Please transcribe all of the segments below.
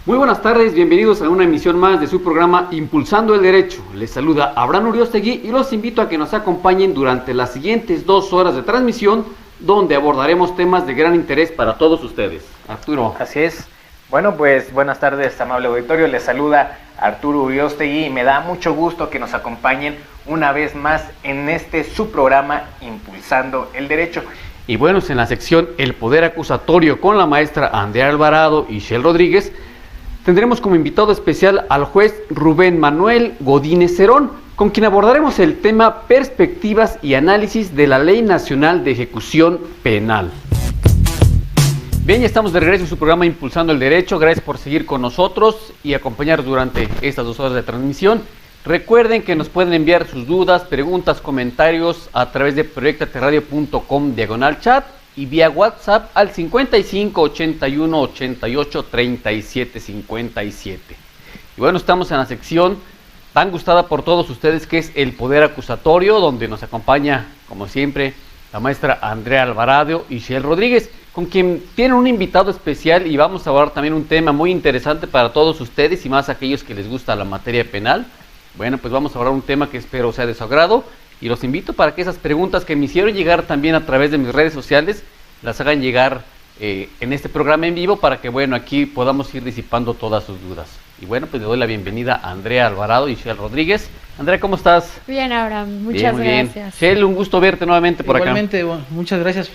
Muy buenas tardes, bienvenidos a una emisión más de su programa Impulsando el Derecho. Les saluda Abraham Uriostegui y los invito a que nos acompañen durante las siguientes 2 horas de transmisión, donde abordaremos temas de gran interés para todos ustedes. Arturo. Así es. Bueno, pues buenas tardes, amable auditorio. Les saluda Arturo Uriostegui y me da mucho gusto que nos acompañen una vez más en este su programa Impulsando el Derecho. Y bueno, en la sección El Poder Acusatorio con la maestra Andrea Alvarado y Shell Rodríguez, tendremos como invitado especial al juez Rubén Manuel Godínez Cerón, con quien abordaremos el tema Perspectivas y Análisis de la Ley Nacional de Ejecución Penal. Bien, ya estamos de regreso en su programa Impulsando el Derecho. Gracias por seguir con nosotros y acompañarnos durante estas 2 horas de transmisión. Recuerden que nos pueden enviar sus dudas, preguntas, comentarios a través de proyectateradio.com/chat y vía WhatsApp al 55 81 88 37 57. Y bueno, estamos en la sección tan gustada por todos ustedes que es el Poder Acusatorio, donde nos acompaña, como siempre, la maestra Andrea Alvarado y Shell Rodríguez, con quien tienen un invitado especial y vamos a abordar también un tema muy interesante para todos ustedes y más aquellos que les gusta la materia penal. Bueno, pues vamos a abordar un tema que espero sea de su agrado y los invito para que esas preguntas que me hicieron llegar también a través de mis redes sociales las hagan llegar en este programa en vivo para que, bueno, aquí podamos ir disipando todas sus dudas. Y bueno, pues le doy la bienvenida a Andrea Alvarado y Shell Rodríguez. Andrea, ¿cómo estás? Bien, Abraham, muchas gracias. Shell, un gusto verte nuevamente por acá. Igualmente, bueno, muchas gracias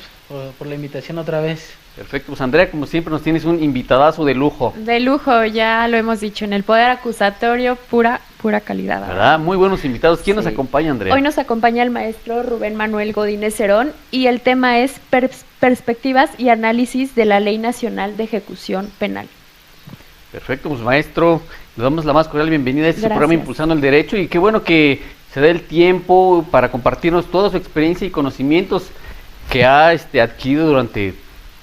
por la invitación otra vez. Perfecto, pues Andrea, como siempre nos tienes un invitadazo de lujo. De lujo, ya lo hemos dicho, en el Poder Acusatorio, pura calidad. ¿Verdad? Muy buenos invitados. ¿Quién nos acompaña, Andrea? Hoy nos acompaña el maestro Rubén Manuel Godínez Cerón y el tema es Perspectivas y Análisis de la Ley Nacional de Ejecución Penal. Perfecto, pues maestro, le damos la más cordial bienvenida a este programa Impulsando el Derecho y qué bueno que se dé el tiempo para compartirnos toda su experiencia y conocimientos que ha adquirido durante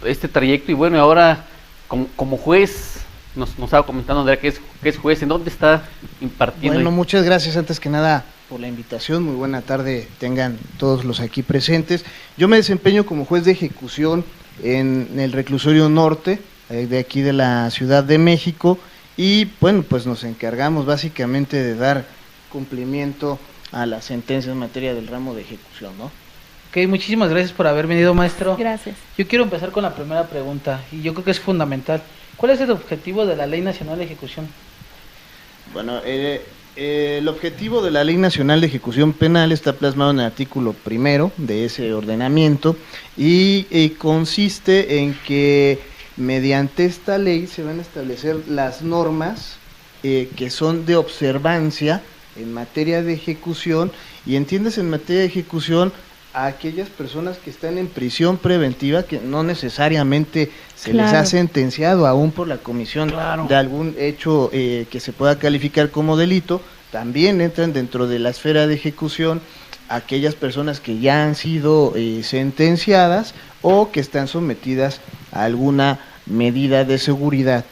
este trayecto y bueno, ahora como juez nos estaba comentando Andrea que es juez, ¿en dónde está impartiendo? Bueno, muchas gracias antes que nada por la invitación, muy buena tarde tengan todos los aquí presentes. Yo me desempeño como juez de ejecución en el reclusorio norte de aquí de la Ciudad de México y bueno, pues nos encargamos básicamente de dar cumplimiento a las sentencias en materia del ramo de ejecución, ¿no? Ok, muchísimas gracias por haber venido, maestro. Gracias. Yo quiero empezar con la primera pregunta y yo creo que es fundamental. ¿Cuál es el objetivo de la Ley Nacional de Ejecución? Bueno, el objetivo de la Ley Nacional de Ejecución Penal está plasmado en el artículo 1 de ese ordenamiento y consiste en que mediante esta ley se van a establecer las normas que son de observancia en materia de ejecución y entiendes en materia de ejecución a aquellas personas que están en prisión preventiva que no necesariamente se les ha sentenciado aún por la comisión de algún hecho que se pueda calificar como delito, también entran dentro de la esfera de ejecución aquellas personas que ya han sido sentenciadas o que están sometidas a alguna medida de seguridad.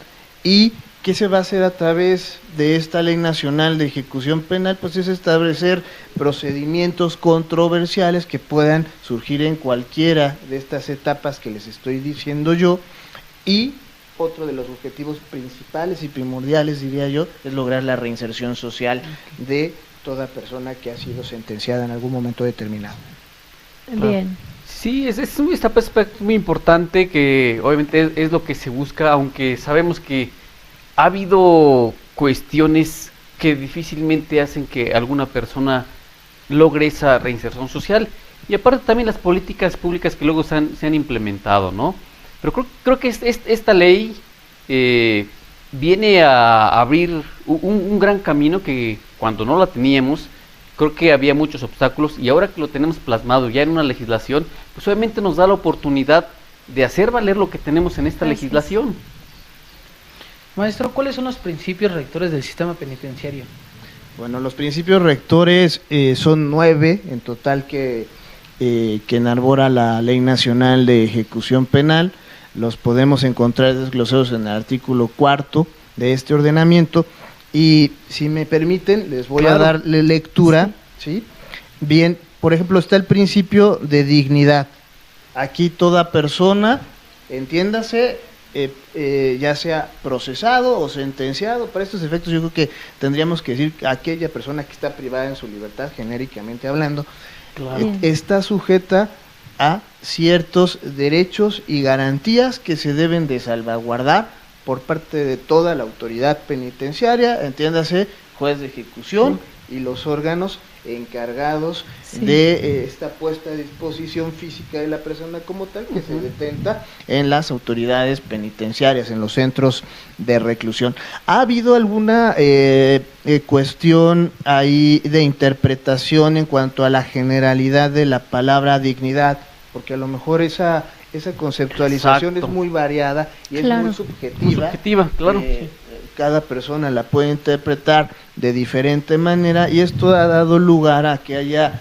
¿Y qué se va a hacer a través de esta Ley Nacional de Ejecución Penal? Pues es establecer procedimientos controversiales que puedan surgir en cualquiera de estas etapas que les estoy diciendo yo y otro de los objetivos principales y primordiales, diría yo, es lograr la reinserción social de toda persona que ha sido sentenciada en algún momento determinado. Bien. Sí, esta perspectiva muy importante que obviamente es lo que se busca, aunque sabemos que ha habido cuestiones que difícilmente hacen que alguna persona logre esa reinserción social y aparte también las políticas públicas que luego se han implementado, ¿no? Pero creo que esta ley viene a abrir un gran camino que cuando no la teníamos creo que había muchos obstáculos y ahora que lo tenemos plasmado ya en una legislación, pues obviamente nos da la oportunidad de hacer valer lo que tenemos en esta legislación. Maestro, ¿cuáles son los principios rectores del sistema penitenciario? Bueno, los principios rectores son 9 en total que enarbora la Ley Nacional de Ejecución Penal. Los podemos encontrar desglosados en el artículo 4 de este ordenamiento y si me permiten les voy a darle lectura, ¿sí? Bien, por ejemplo está el principio de dignidad. Aquí toda persona, entiéndase, ya sea procesado o sentenciado. Para estos efectos yo creo que tendríamos que decir que aquella persona que está privada en su libertad, genéricamente hablando, Claro. está sujeta a ciertos derechos y garantías que se deben de salvaguardar por parte de toda la autoridad penitenciaria, entiéndase, juez de ejecución y los órganos encargados de esta puesta a disposición física de la persona como tal, que se detenta en las autoridades penitenciarias, en los centros de reclusión. ¿Ha habido alguna cuestión ahí de interpretación en cuanto a la generalidad de la palabra dignidad? Porque a lo mejor esa conceptualización Exacto. es muy variada y es muy subjetiva. Muy subjetiva, claro. Cada persona la puede interpretar de diferente manera y esto ha dado lugar a que haya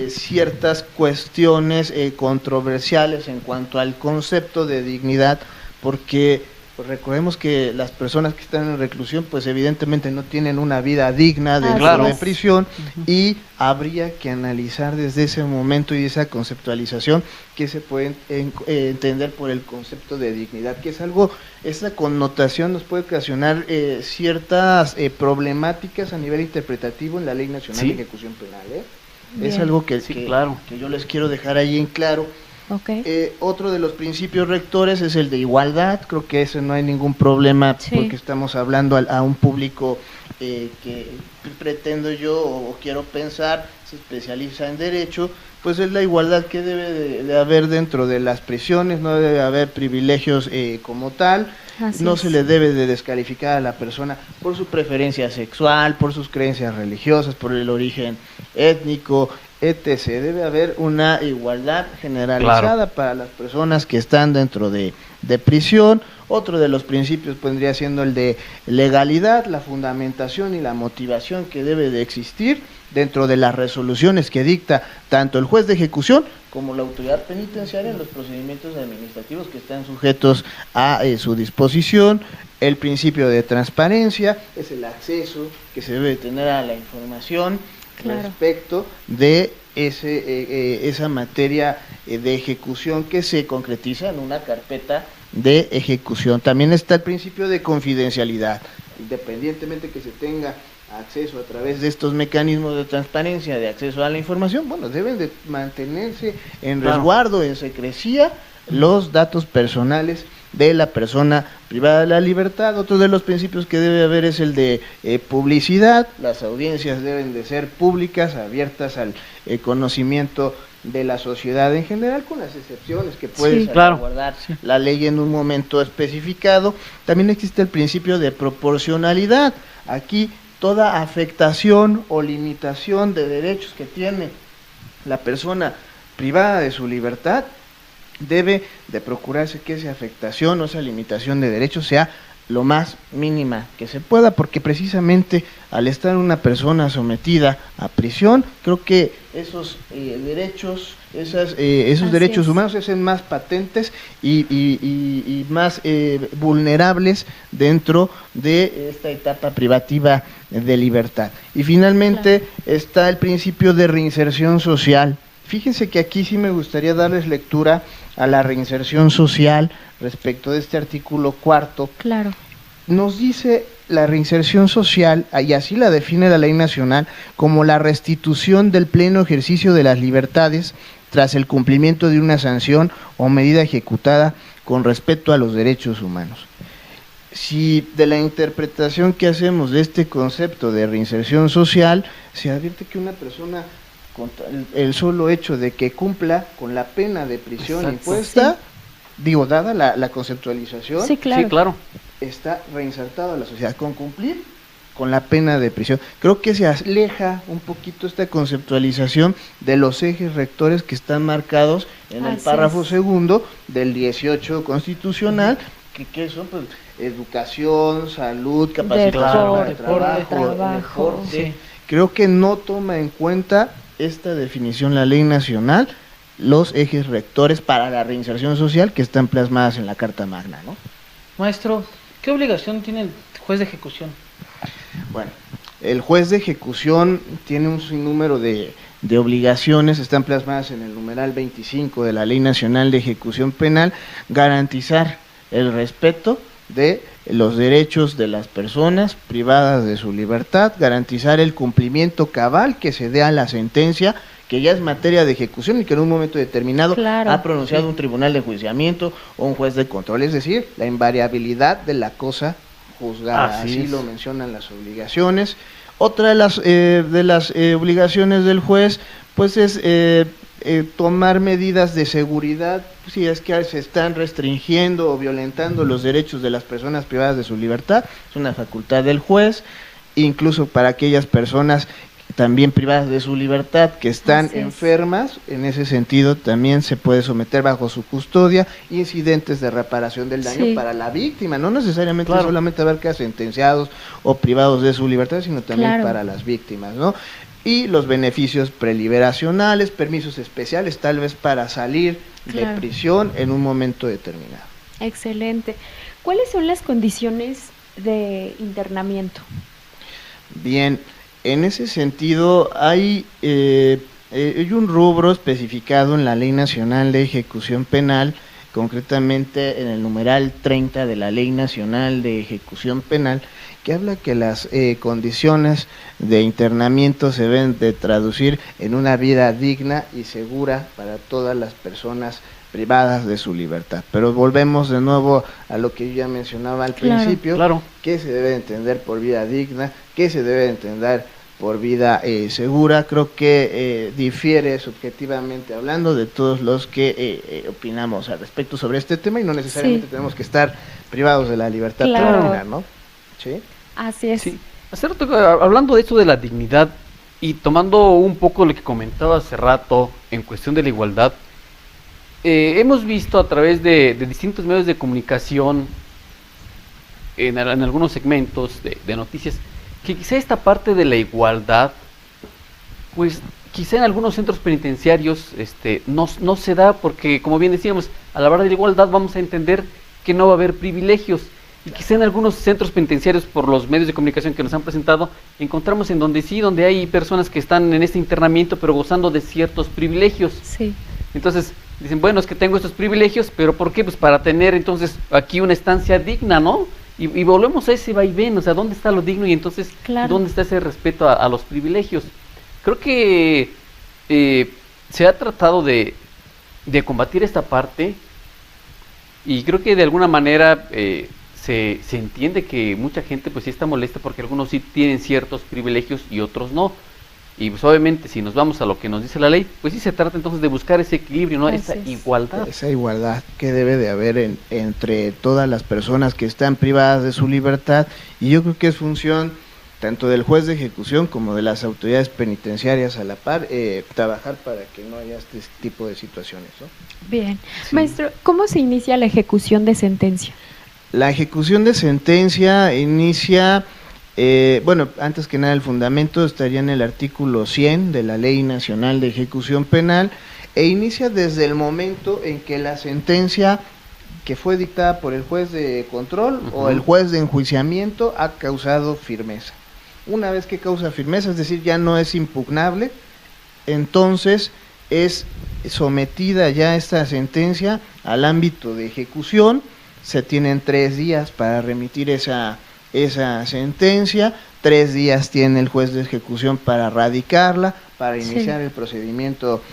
ciertas cuestiones controversiales en cuanto al concepto de dignidad, porque pues, recordemos que las personas que están en reclusión pues evidentemente no tienen una vida digna dentro de prisión y habría que analizar desde ese momento y esa conceptualización que se puede entender por el concepto de dignidad, que es algo, esa connotación nos puede ocasionar ciertas problemáticas a nivel interpretativo en la Ley Nacional de Ejecución Penal. Es algo que yo les quiero dejar ahí en claro. Otro de los principios rectores es el de igualdad. Creo que eso no hay ningún problema porque estamos hablando a un público que pretendo yo o quiero pensar se especializa en derecho, pues es la igualdad que debe de haber dentro de las prisiones. No debe haber privilegios como tal. No se le debe de descalificar a la persona por su preferencia sexual, por sus creencias religiosas, por el origen étnico, etc. Debe haber una igualdad generalizada para las personas que están dentro de prisión. Otro de los principios vendría siendo el de legalidad, la fundamentación y la motivación que debe de existir dentro de las resoluciones que dicta tanto el juez de ejecución como la autoridad penitenciaria en los procedimientos administrativos que están sujetos a su disposición. El principio de transparencia es el acceso que se debe tener a la información respecto de esa materia de ejecución que se concretiza en una carpeta de ejecución. También está el principio de confidencialidad, independientemente que se tenga acceso a través de estos mecanismos de transparencia, de acceso a la información, bueno, deben de mantenerse en resguardo, en secrecía, los datos personales de la persona privada de la libertad. Otro de los principios que debe haber es el de publicidad. Las audiencias deben de ser públicas, abiertas al conocimiento de la sociedad en general, con las excepciones que puede salvaguardar la ley en un momento especificado. También existe el principio de proporcionalidad. Aquí toda afectación o limitación de derechos que tiene la persona privada de su libertad debe de procurarse que esa afectación o esa limitación de derechos sea lo más mínima que se pueda, porque precisamente al estar una persona sometida a prisión, creo que esos derechos, esos derechos humanos se hacen más patentes y más vulnerables dentro de esta etapa privativa de libertad. Y finalmente está el principio de reinserción social. Fíjense que aquí sí me gustaría darles lectura a la reinserción social respecto de este artículo 4. Nos dice la reinserción social, y así la define la Ley Nacional, como la restitución del pleno ejercicio de las libertades tras el cumplimiento de una sanción o medida ejecutada con respecto a los derechos humanos. Si de la interpretación que hacemos de este concepto de reinserción social, se advierte que una persona, con el solo hecho de que cumpla con la pena de prisión impuesta, dada la conceptualización, está reinsertado a la sociedad con cumplir con la pena de prisión. Creo que se aleja un poquito esta conceptualización de los ejes rectores que están marcados en el párrafo segundo del 18 constitucional, que son pues educación, salud, capacitación, deporte. Creo que no toma en cuenta esta definición la Ley Nacional, los ejes rectores para la reinserción social que están plasmadas en la Carta Magna, ¿no? Maestro, ¿qué obligación tiene el juez de ejecución? Bueno, el juez de ejecución tiene un sinnúmero de obligaciones, están plasmadas en el numeral 25 de la Ley Nacional de Ejecución Penal. Garantizar el respeto de los derechos de las personas privadas de su libertad, garantizar el cumplimiento cabal que se dé a la sentencia, que ya es materia de ejecución y que en un momento determinado ha pronunciado un tribunal de enjuiciamiento o un juez de control, es decir, la invariabilidad de la cosa juzgada, así lo mencionan las obligaciones. Otra de las obligaciones del juez, pues es tomar medidas de seguridad si es que se están restringiendo o violentando los derechos de las personas privadas de su libertad. Es una facultad del juez, incluso para aquellas personas también privadas de su libertad que están enfermas. En ese sentido también se puede someter bajo su custodia incidentes de reparación del daño para la víctima, no necesariamente solamente abarca sentenciados o privados de su libertad, sino también para las víctimas, ¿no? Y los beneficios preliberacionales, permisos especiales, tal vez para salir de prisión en un momento determinado. Excelente. ¿Cuáles son las condiciones de internamiento? Bien, en ese sentido hay un rubro especificado en la Ley Nacional de Ejecución Penal, concretamente en el numeral 30 de la Ley Nacional de Ejecución Penal, que habla que las condiciones de internamiento se deben de traducir en una vida digna y segura para todas las personas privadas de su libertad. Pero volvemos de nuevo a lo que yo ya mencionaba al principio, qué se debe entender por vida digna, qué se debe entender por vida segura. Creo que difiere subjetivamente hablando de todos los que opinamos al respecto sobre este tema, y no necesariamente tenemos que estar privados de la libertad para opinar, ¿no? ¿Sí? Así es. Sí. Hablando de esto de la dignidad y tomando un poco lo que comentaba hace rato en cuestión de la igualdad, hemos visto a través de distintos medios de comunicación, en algunos segmentos de noticias, que quizá esta parte de la igualdad, pues quizá en algunos centros penitenciarios no se da, porque como bien decíamos, al hablar de la igualdad vamos a entender que no va a haber privilegios. Y quizá en algunos centros penitenciarios, por los medios de comunicación que nos han presentado, encontramos en donde hay personas que están en este internamiento, pero gozando de ciertos privilegios. Sí. Entonces, dicen, bueno, es que tengo estos privilegios, pero ¿por qué? Pues para tener entonces aquí una estancia digna, ¿no? Y volvemos a ese vaivén, o sea, ¿dónde está lo digno? Y entonces, ¿dónde está ese respeto a los privilegios? Creo que se ha tratado de combatir esta parte, y creo que de alguna manera se entiende que mucha gente pues sí está molesta porque algunos sí tienen ciertos privilegios y otros no. Y pues obviamente si nos vamos a lo que nos dice la ley, pues sí se trata entonces de buscar ese equilibrio, ¿no? Esa igualdad. Esa igualdad que debe de haber entre todas las personas que están privadas de su libertad, y yo creo que es función tanto del juez de ejecución como de las autoridades penitenciarias a la par, trabajar para que no haya este tipo de situaciones, ¿no? Bien. Sí. Maestro, ¿cómo se inicia la ejecución de sentencia? La ejecución de sentencia inicia, antes que nada el fundamento estaría en el artículo 100 de la Ley Nacional de Ejecución Penal, e inicia desde el momento en que la sentencia que fue dictada por el juez de control o el juez de enjuiciamiento ha causado firmeza. Una vez que causa firmeza, es decir, ya no es impugnable, entonces es sometida ya esta sentencia al ámbito de ejecución. Se tienen 3 días para remitir esa sentencia, 3 días tiene el juez de ejecución para radicarla, para iniciar el procedimiento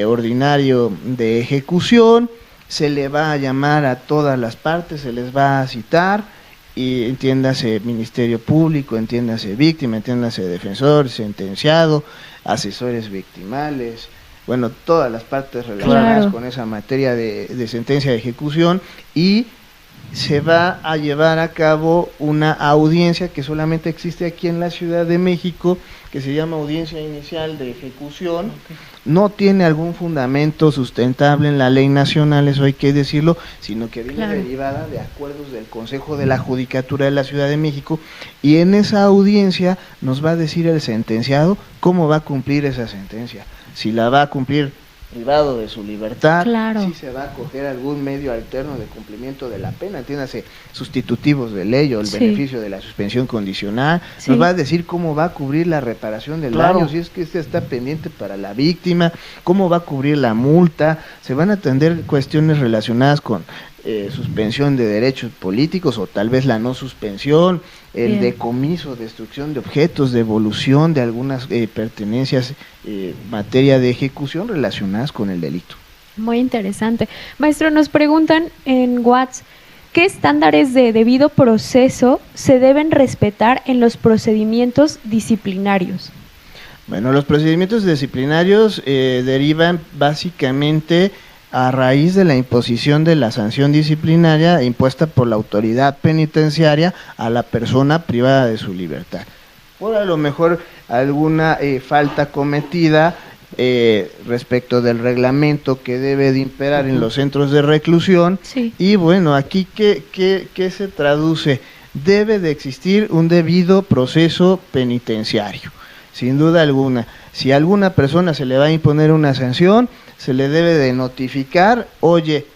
ordinario de ejecución. Se le va a llamar a todas las partes, se les va a citar, y entiéndase Ministerio Público, entiéndase víctima, entiéndase defensor, sentenciado, asesores victimales, bueno, todas las partes relacionadas con esa materia de sentencia de ejecución, y se va a llevar a cabo una audiencia que solamente existe aquí en la Ciudad de México, que se llama audiencia inicial de ejecución. No tiene algún fundamento sustentable en la ley nacional, eso hay que decirlo, sino que viene derivada de acuerdos del Consejo de la Judicatura de la Ciudad de México, y en esa audiencia nos va a decir el sentenciado cómo va a cumplir esa sentencia, si la va a cumplir privado de su libertad, si se va a acoger algún medio alterno de cumplimiento de la pena, entiéndase, sustitutivos de ley o el beneficio de la suspensión condicional, nos va a decir cómo va a cubrir la reparación del daño, si es que está pendiente para la víctima, cómo va a cubrir la multa, se van a atender cuestiones relacionadas con suspensión de derechos políticos o tal vez la no suspensión, el Bien. decomiso, destrucción de objetos, devolución de algunas pertenencias, materia de ejecución relacionadas con el delito. Muy interesante. Maestro, nos preguntan en WhatsApp, ¿qué estándares de debido proceso se deben respetar en los procedimientos disciplinarios? Bueno, los procedimientos disciplinarios derivan básicamente a raíz de la imposición de la sanción disciplinaria impuesta por la autoridad penitenciaria a la persona privada de su libertad. Por a lo mejor alguna falta cometida respecto del reglamento que debe de imperar en los centros de reclusión. Sí. Y bueno, aquí ¿qué se traduce? Debe de existir un debido proceso penitenciario, sin duda alguna. Si a alguna persona se le va a imponer una sanción, se le debe de notificar, oye,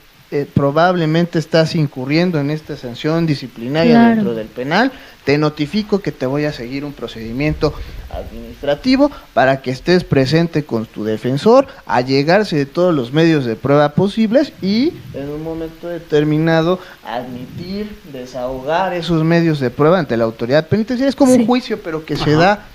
probablemente estás incurriendo en esta sanción disciplinaria Claro. dentro del penal, te notifico que te voy a seguir un procedimiento administrativo para que estés presente con tu defensor, a llegarse de todos los medios de prueba posibles y en un momento determinado admitir, desahogar esos medios de prueba ante la autoridad penitenciaria. Es como Sí. un juicio, pero que se Ajá. da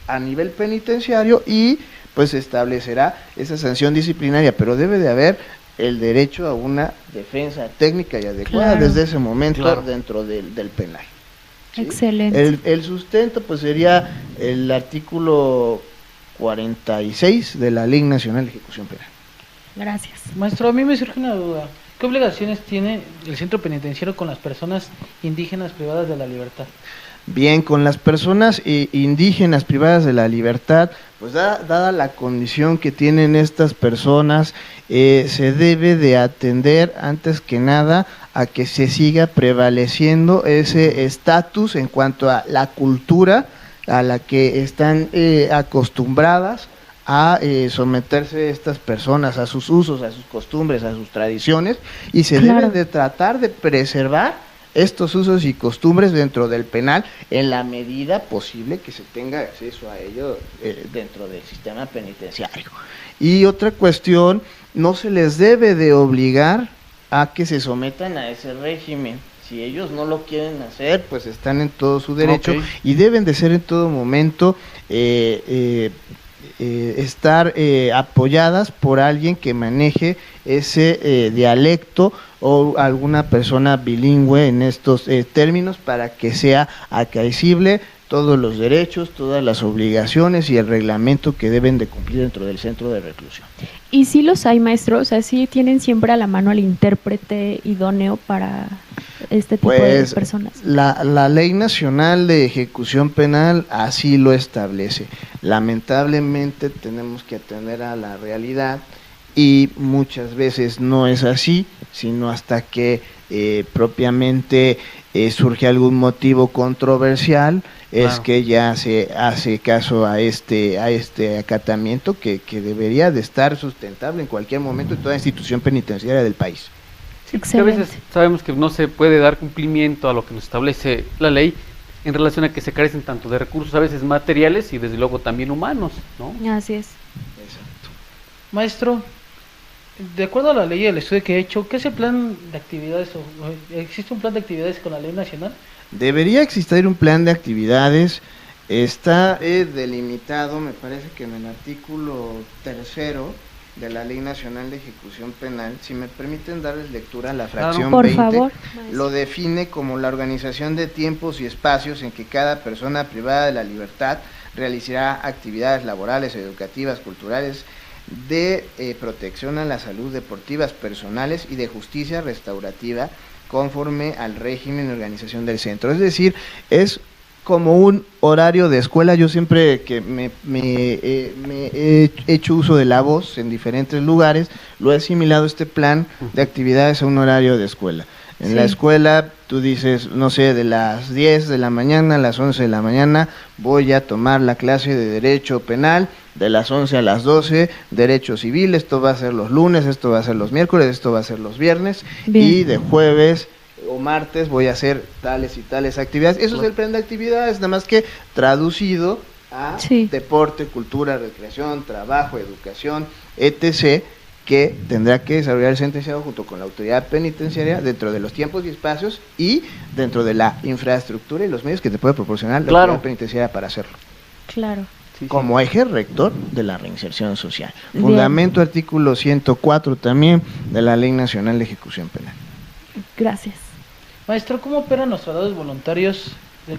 a nivel penitenciario y pues se establecerá esa sanción disciplinaria, pero debe de haber el derecho a una defensa técnica y adecuada Claro. desde ese momento Claro. dentro del penal. ¿Sí? Excelente. El sustento pues sería el artículo 46 de la Ley Nacional de Ejecución Penal. Gracias. Maestro, a mí me surge una duda. ¿Qué obligaciones tiene el centro penitenciario con las personas indígenas privadas de la libertad? Bien, con las personas indígenas privadas de la libertad, pues dada la condición que tienen estas personas, se debe de atender antes que nada a que se siga prevaleciendo ese estatus en cuanto a la cultura a la que están acostumbradas a someterse estas personas, a sus usos, a sus costumbres, a sus tradiciones, y se Claro. deben de tratar de preservar estos usos y costumbres dentro del penal en la medida posible que se tenga acceso a ello dentro del sistema penitenciario. Y otra cuestión, no se les debe de obligar a que se sometan a ese régimen. Si ellos no lo quieren hacer, pues están en todo su derecho. Ok. Y deben de ser en todo momento estar apoyadas por alguien que maneje ese dialecto o alguna persona bilingüe en estos términos para que sea acaecible todos los derechos, todas las obligaciones y el reglamento que deben de cumplir dentro del centro de reclusión. ¿Y sí los hay, maestros? O sea, ¿sí tienen siempre a la mano al intérprete idóneo para este tipo de Pues personas? la Ley Nacional de Ejecución Penal así lo establece. Lamentablemente tenemos que atender a la realidad y muchas veces no es así, sino hasta que propiamente surge algún motivo controversial, es Claro. que ya se hace caso a este acatamiento que debería de estar sustentable en cualquier momento en toda institución penitenciaria del país. Sí, porque a veces Excelente. sabemos que no se puede dar cumplimiento a lo que nos establece la ley en relación a que se carecen tanto de recursos a veces materiales y desde luego también humanos, ¿no? Así es. Maestro, de acuerdo a la ley y el estudio que he hecho, ¿qué es el plan de actividades? ¿Existe un plan de actividades con la ley nacional? Debería existir un plan de actividades, está delimitado, me parece que en el artículo 3º de la Ley Nacional de Ejecución Penal. Si me permiten darles lectura a la fracción Por 20, favor. lo define como la organización de tiempos y espacios en que cada persona privada de la libertad realizará actividades laborales, educativas, culturales, de protección a la salud, deportivas, personales y de justicia restaurativa conforme al régimen de organización del centro. Es decir, es como un horario de escuela. Yo siempre que me he hecho uso de la voz en diferentes lugares, lo he asimilado este plan de actividades a un horario de escuela. En la Sí. escuela tú dices, no sé, de las 10 de la mañana a las 11 de la mañana voy a tomar la clase de Derecho Penal, de las 11 a las 12, Derecho Civil, esto va a ser los lunes, esto va a ser los miércoles, esto va a ser los viernes, Bien. y de jueves o martes voy a hacer tales y tales actividades. Eso es el plan de actividades, nada más que traducido a Sí. deporte, cultura, recreación, trabajo, educación, etc., que tendrá que desarrollar el sentenciado junto con la autoridad penitenciaria dentro de los tiempos y espacios y dentro de la infraestructura y los medios que te puede proporcionar la Claro. autoridad penitenciaria para hacerlo. Claro. Sí, sí. Como eje rector de la reinserción social. Bien. Fundamento artículo 104 también de la Ley Nacional de Ejecución Penal. Gracias. Maestro, ¿cómo operan los traslados voluntarios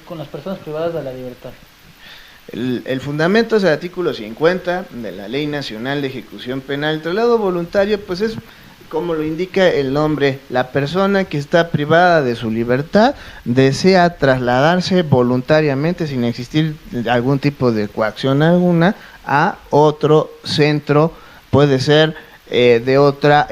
con las personas privadas de la libertad? El fundamento es el artículo 50 de la Ley Nacional de Ejecución Penal. El traslado voluntario, pues es, como lo indica el nombre, la persona que está privada de su libertad desea trasladarse voluntariamente, sin existir algún tipo de coacción alguna, a otro centro, puede ser de otra,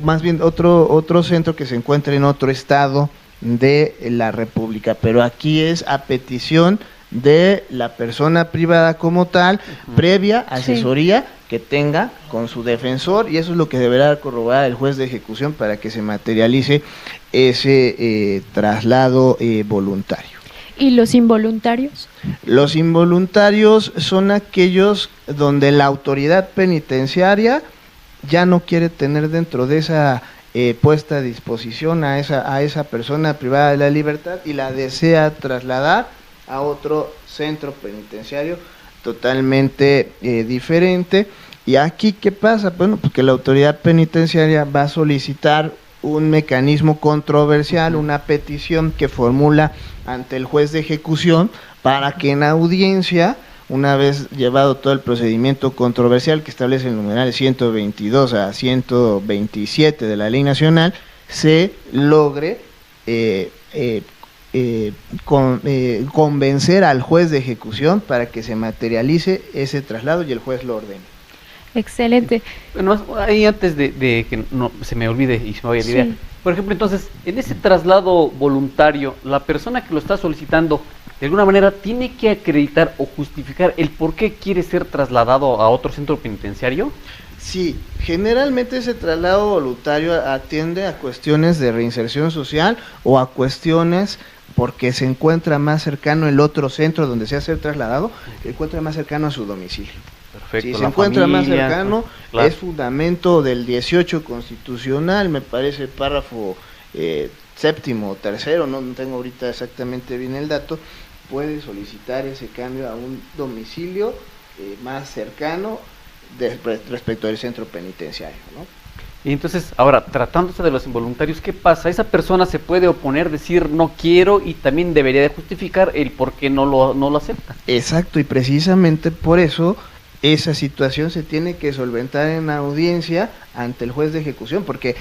más bien otro centro que se encuentre en otro estado de la República, pero aquí es a petición de la persona privada como tal, previa asesoría que tenga con su defensor, y eso es lo que deberá corroborar el juez de ejecución para que se materialice ese traslado voluntario. ¿Y los involuntarios? Los involuntarios son aquellos donde la autoridad penitenciaria ya no quiere tener dentro de esa puesta a disposición a esa persona privada de la libertad y la desea trasladar a otro centro penitenciario totalmente diferente. Y aquí, ¿qué pasa? Bueno, porque la autoridad penitenciaria va a solicitar un mecanismo controversial, una petición que formula ante el juez de ejecución para que en audiencia, una vez llevado todo el procedimiento controversial que establece el numeral 122 a 127 de la Ley Nacional, se logre convencer al juez de ejecución para que se materialice ese traslado y el juez lo ordene. Excelente. Bueno, ahí antes de que no se me olvide y se me vaya la Sí. idea. Por ejemplo, entonces, en ese traslado voluntario, la persona que lo está solicitando, de alguna manera, tiene que acreditar o justificar el por qué quiere ser trasladado a otro centro penitenciario. Sí, generalmente ese traslado voluntario atiende a cuestiones de reinserción social o a cuestiones porque se encuentra más cercano el otro centro donde se va a ser trasladado, se encuentra más cercano a su domicilio. Perfecto. Si se la encuentra más familia, cercano, claro. es fundamento del 18 constitucional, me parece párrafo séptimo o tercero, no tengo ahorita exactamente bien el dato, puede solicitar ese cambio a un domicilio más cercano respecto al centro penitenciario, ¿no? Y entonces, ahora, tratándose de los involuntarios, ¿qué pasa? Esa persona se puede oponer, decir no quiero, y también debería de justificar el por qué no lo acepta. Exacto, y precisamente por eso esa situación se tiene que solventar en audiencia ante el juez de ejecución, porque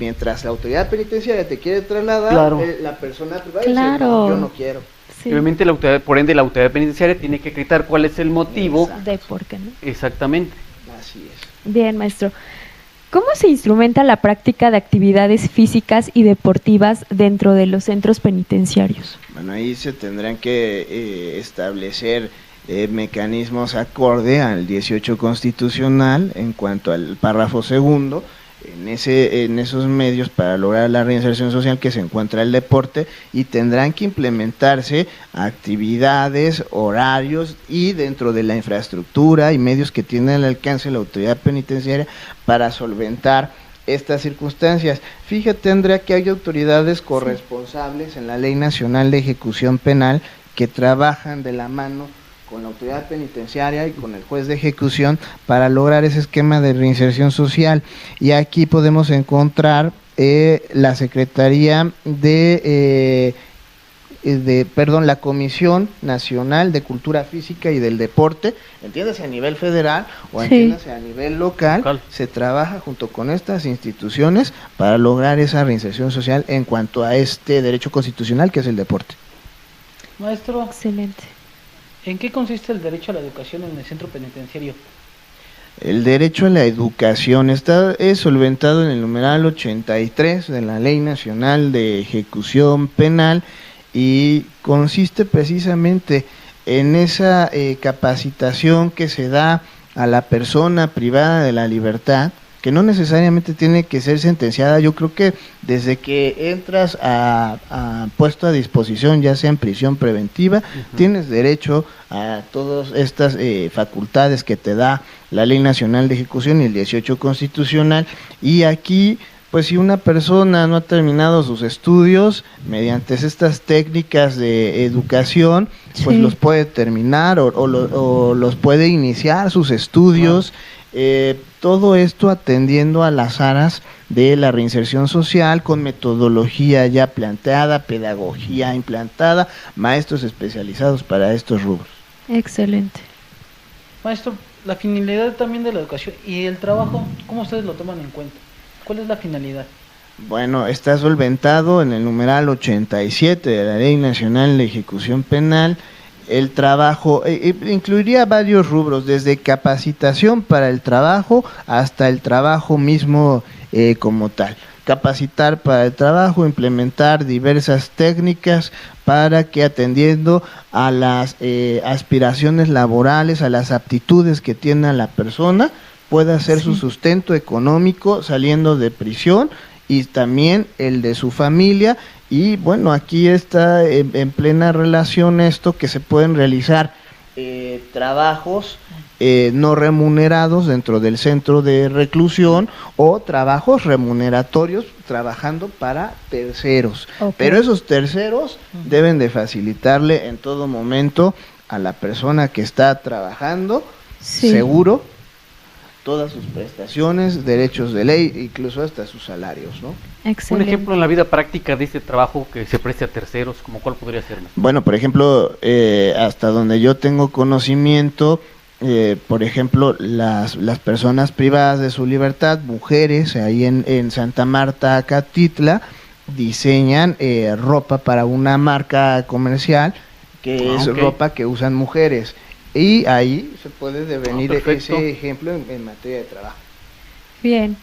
mientras la autoridad penitenciaria te quiere trasladar, Claro. La persona privada Claro. dice, no, yo no quiero. Sí. Obviamente, por ende, la autoridad penitenciaria tiene que acreditar cuál es el motivo. Exacto. De por qué no. Exactamente. Así es. Bien, maestro. ¿Cómo se instrumenta la práctica de actividades físicas y deportivas dentro de los centros penitenciarios? Bueno, ahí se tendrán que establecer mecanismos acorde al 18 constitucional en cuanto al párrafo segundo, en esos medios para lograr la reinserción social que se encuentra el deporte, y tendrán que implementarse actividades, horarios y dentro de la infraestructura y medios que tiene al alcance la autoridad penitenciaria para solventar estas circunstancias. Fíjate, Andrea, que hay autoridades corresponsables en la Ley Nacional de Ejecución Penal que trabajan de la mano con la autoridad penitenciaria y con el juez de ejecución para lograr ese esquema de reinserción social. Y aquí podemos encontrar la Secretaría la Comisión Nacional de Cultura Física y del Deporte, entiéndase a nivel federal o Sí. entiéndase a nivel local, se trabaja junto con estas instituciones para lograr esa reinserción social en cuanto a este derecho constitucional que es el deporte. Maestro, Excelente. ¿en qué consiste el derecho a la educación en el centro penitenciario? El derecho a la educación es solventado en el numeral 83 de la Ley Nacional de Ejecución Penal y consiste precisamente en esa capacitación que se da a la persona privada de la libertad que no necesariamente tiene que ser sentenciada. Yo creo que desde que entras a puesto a disposición, ya sea en prisión preventiva, tienes derecho a todas estas facultades que te da la Ley Nacional de Ejecución y el 18 constitucional, y aquí pues si una persona no ha terminado sus estudios, mediante estas técnicas de educación, pues los puede terminar o los puede iniciar sus estudios, todo esto atendiendo a las aras de la reinserción social, con metodología ya planteada, pedagogía implantada, maestros especializados para estos rubros. Excelente. Maestro, la finalidad también de la educación y el trabajo, ¿cómo ustedes lo toman en cuenta? ¿Cuál es la finalidad? Bueno, está solventado en el numeral 87 de la Ley Nacional de Ejecución Penal. El trabajo incluiría varios rubros, desde capacitación para el trabajo hasta el trabajo mismo como tal. Capacitar para el trabajo, implementar diversas técnicas para que, atendiendo a las aspiraciones laborales, a las aptitudes que tiene la persona, pueda hacer su sustento económico saliendo de prisión, y también el de su familia. Y bueno, aquí está en plena relación esto, que se pueden realizar trabajos no remunerados dentro del centro de reclusión, o trabajos remuneratorios trabajando para terceros. Pero esos terceros deben de facilitarle en todo momento a la persona que está trabajando seguro todas sus prestaciones, derechos de ley, incluso hasta sus salarios, ¿no? Excelente. Un ejemplo en la vida práctica de este trabajo que se preste a terceros, ¿como cuál podría ser? Bueno, por ejemplo, hasta donde yo tengo conocimiento, por ejemplo, las personas privadas de su libertad, mujeres, ahí en Santa Marta, Acatitla, diseñan ropa para una marca comercial, que es ropa que usan mujeres. Y ahí se puede devenir ese ejemplo en materia de trabajo. Bien.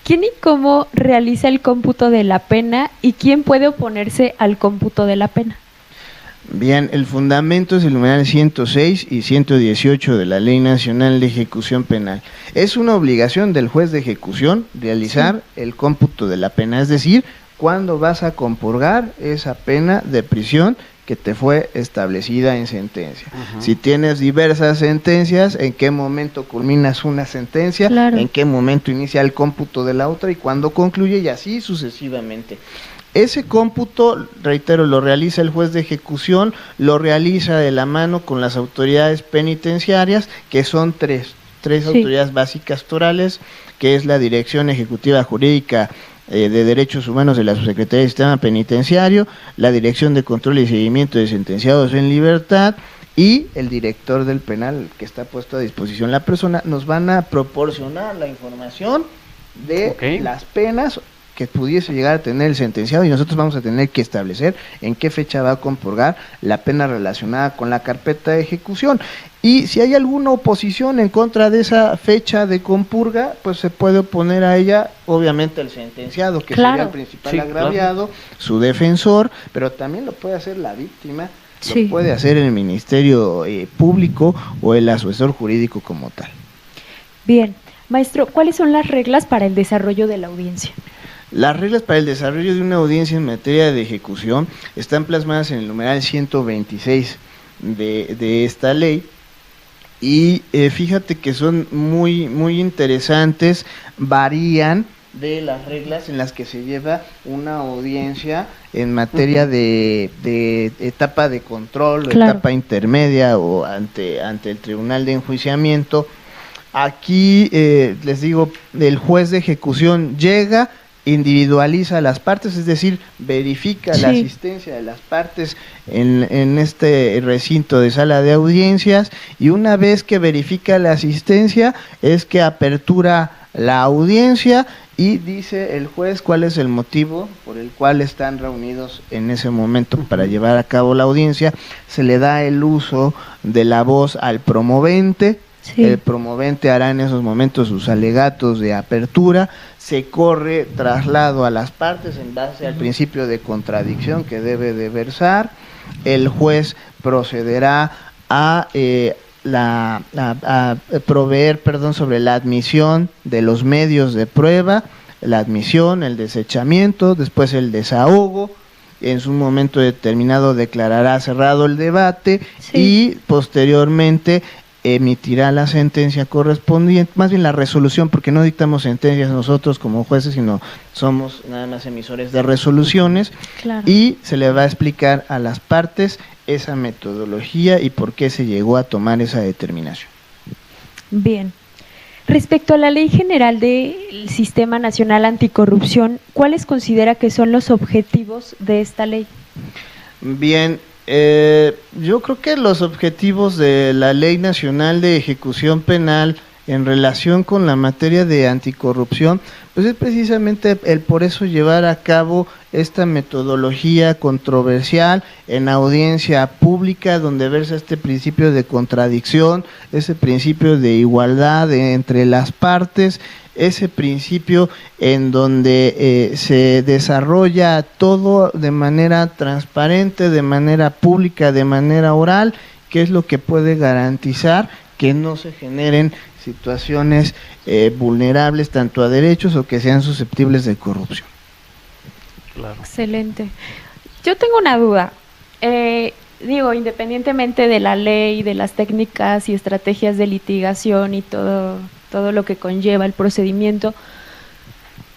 ¿Quién y cómo realiza el cómputo de la pena y quién puede oponerse al cómputo de la pena? Bien, el fundamento es el numeral 106 y 118 de la Ley Nacional de Ejecución Penal. Es una obligación del juez de ejecución realizar el cómputo de la pena, es decir, cuándo vas a compurgar esa pena de prisión que te fue establecida en sentencia. Si tienes diversas sentencias, en qué momento culminas una sentencia, en qué momento inicia el cómputo de la otra y cuándo concluye, y así sucesivamente. Ese cómputo, reitero, lo realiza el juez de ejecución, lo realiza de la mano con las autoridades penitenciarias, que son tres autoridades básicas torales, que es la Dirección Ejecutiva Jurídica de Derechos Humanos de la Subsecretaría del Sistema Penitenciario, la Dirección de Control y Seguimiento de Sentenciados en Libertad y el director del penal, que está puesto a disposición. La persona nos van a proporcionar la información de las penas que pudiese llegar a tener el sentenciado, y nosotros vamos a tener que establecer en qué fecha va a compurgar la pena relacionada con la carpeta de ejecución. Y si hay alguna oposición en contra de esa fecha de compurga, pues se puede oponer a ella, obviamente, el sentenciado, que sería el principal agraviado, su defensor, pero también lo puede hacer la víctima, lo puede hacer el Ministerio Público o el asesor jurídico como tal. Bien, maestro, ¿cuáles son las reglas para el desarrollo de la audiencia? Las reglas para el desarrollo de una audiencia en materia de ejecución están plasmadas en el numeral 126 de esta ley, y fíjate que son muy interesantes, varían de las reglas en las que se lleva una audiencia en materia de etapa de control, o etapa intermedia, o ante el tribunal de enjuiciamiento. Aquí les digo, el juez de ejecución llega, individualiza las partes, es decir, verifica la asistencia de las partes en este recinto de sala de audiencias, y una vez que verifica la asistencia es que apertura la audiencia y dice el juez cuál es el motivo por el cual están reunidos en ese momento para llevar a cabo la audiencia. Se le da el uso de la voz al promovente. El promovente hará en esos momentos sus alegatos de apertura, se corre traslado a las partes en base al principio de contradicción que debe de versar, el juez procederá a proveer, sobre la admisión de los medios de prueba, la admisión, el desechamiento, después el desahogo. En su momento determinado declarará cerrado el debate y posteriormente emitirá la sentencia correspondiente, más bien la resolución, porque no dictamos sentencias nosotros como jueces, sino somos nada más emisores de resoluciones. Claro. Y se le va a explicar a las partes esa metodología y por qué se llegó a tomar esa determinación. Bien. Respecto a la Ley General del Sistema Nacional Anticorrupción, ¿cuáles considera que son los objetivos de esta ley? Bien, yo creo que los objetivos de la Ley Nacional de Ejecución Penal en relación con la materia de anticorrupción, pues es precisamente el por eso llevar a cabo esta metodología controversial en audiencia pública, donde versa este principio de contradicción, ese principio de igualdad entre las partes, ese principio en donde se desarrolla todo de manera transparente, de manera pública, de manera oral, que es lo que puede garantizar que no se generen situaciones vulnerables tanto a derechos o que sean susceptibles de corrupción. Claro. Excelente. Yo tengo una duda. Independientemente de la ley, de las técnicas y estrategias de litigación y todo lo que conlleva el procedimiento,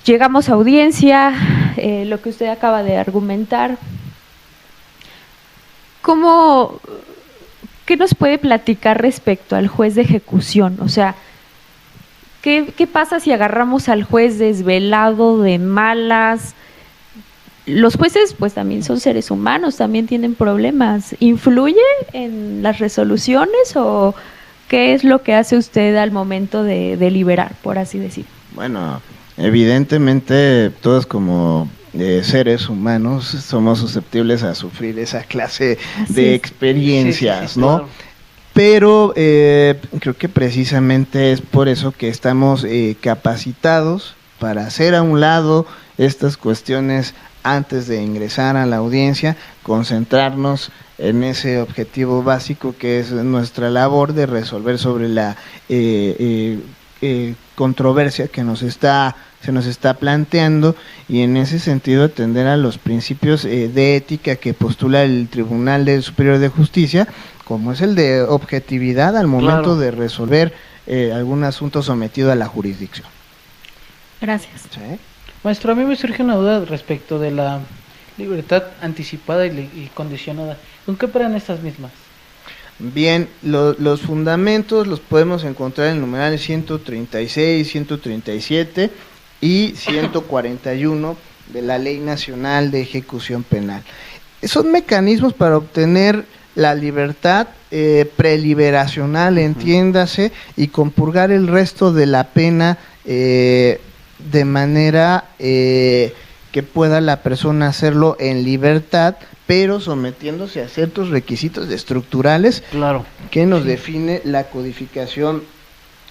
llegamos a audiencia, lo que usted acaba de argumentar. ¿Qué nos puede platicar respecto al juez de ejecución? O sea, ¿qué pasa si agarramos al juez desvelado, de malas? Los jueces pues también son seres humanos, también tienen problemas. ¿Influye en las resoluciones o qué es lo que hace usted al momento de deliberar, por así decir? Bueno, evidentemente todos como seres humanos somos susceptibles a sufrir esa clase de experiencias, ¿no? Claro. Pero creo que precisamente es por eso que estamos capacitados para hacer a un lado estas cuestiones antes de ingresar a la audiencia, concentrarnos en ese objetivo básico que es nuestra labor de resolver sobre la controversia que se nos está planteando, y en ese sentido atender a los principios de ética que postula el Tribunal Superior de Justicia, como es el de objetividad al momento de resolver algún asunto sometido a la jurisdicción. Gracias. ¿Sí? Maestro, a mí me surge una duda respecto de la libertad anticipada y condicionada. ¿Con qué operan estas mismas? Bien, los fundamentos los podemos encontrar en el numeral 136, 137 y 141 de la Ley Nacional de Ejecución Penal. Son mecanismos para obtener la libertad preliberacional, entiéndase, y compurgar el resto de la pena de manera que pueda la persona hacerlo en libertad, pero sometiéndose a ciertos requisitos estructurales que nos define la codificación